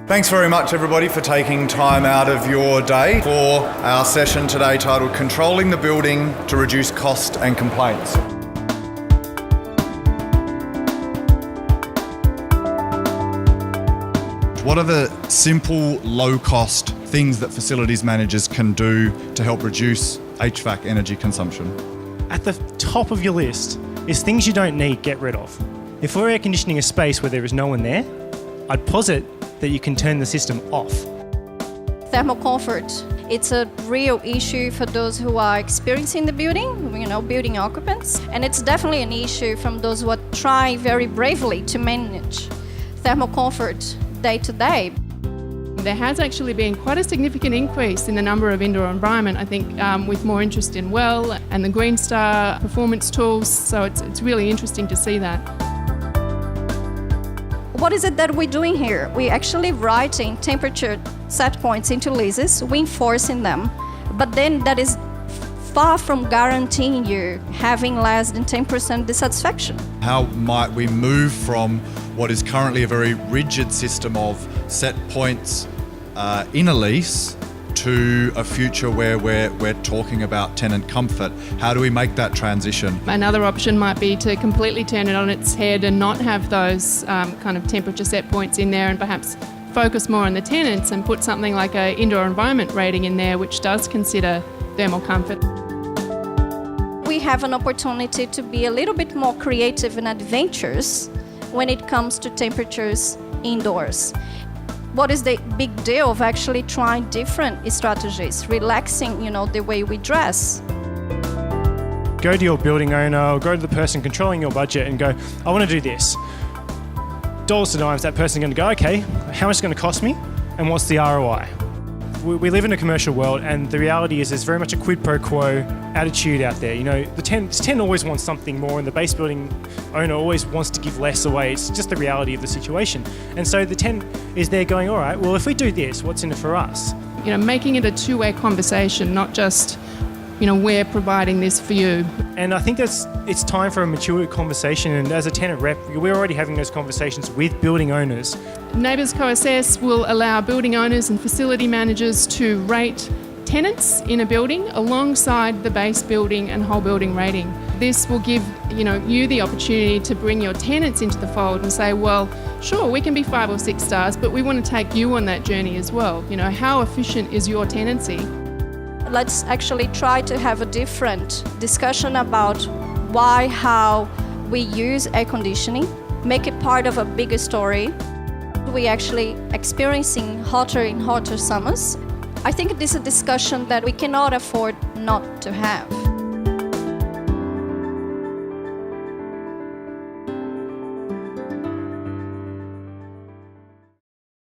Thanks very much everybody for taking time out of your day for our session today titled Controlling the Building to Reduce Cost and Complaints. What are the simple, low-cost things that facilities managers can do to help reduce HVAC energy consumption? At the top of your list is things you don't need, get rid of. If we're air conditioning a space where there is no one there, I'd posit that you can turn the system off. Thermal comfort. It's a real issue for those who are experiencing the building, building occupants. And it's definitely an issue from those who are trying very bravely to manage thermal comfort day to day. There has actually been quite a significant increase in the number of indoor environment, I think, with more interest in well and the Green Star performance tools. So it's really interesting to see that. What is it that we're doing here? We're actually writing temperature set points into leases, we're enforcing them, but then that is far from guaranteeing you having less than 10% dissatisfaction. How might we move from what is currently a very rigid system of set points in a lease to a future where we're talking about tenant comfort? How do we make that transition? Another option might be to completely turn it on its head and not have those kind of temperature set points in there, and perhaps focus more on the tenants and put something like an indoor environment rating in there which does consider thermal comfort. We have an opportunity to be a little bit more creative and adventurous when it comes to temperatures indoors. What is the big deal of actually trying different strategies, relaxing, the way we dress? Go to your building owner or go to the person controlling your budget and go, I want to do this. Dollars to dimes, that person's going to go, okay, how much is it going to cost me and what's the ROI? We live in a commercial world, and the reality is there's very much a quid pro quo attitude out there. The tenant always wants something more, and the base building owner always wants to give less away. It's just the reality of the situation. And so the tenant is there going, all right, well, if we do this, what's in it for us? Making it a two-way conversation, not just, we're providing this for you. And I think it's time for a mature conversation, and as a tenant rep, we're already having those conversations with building owners. Neighbours Co-Assess will allow building owners and facility managers to rate tenants in a building alongside the base building and whole building rating. This will give you the opportunity to bring your tenants into the fold and say, well, sure, we can be 5 or 6 stars, but we want to take you on that journey as well. How efficient is your tenancy? Let's actually try to have a different discussion about why, how we use air conditioning, make it part of a bigger story. We're actually experiencing hotter and hotter summers. I think this is a discussion that we cannot afford not to have.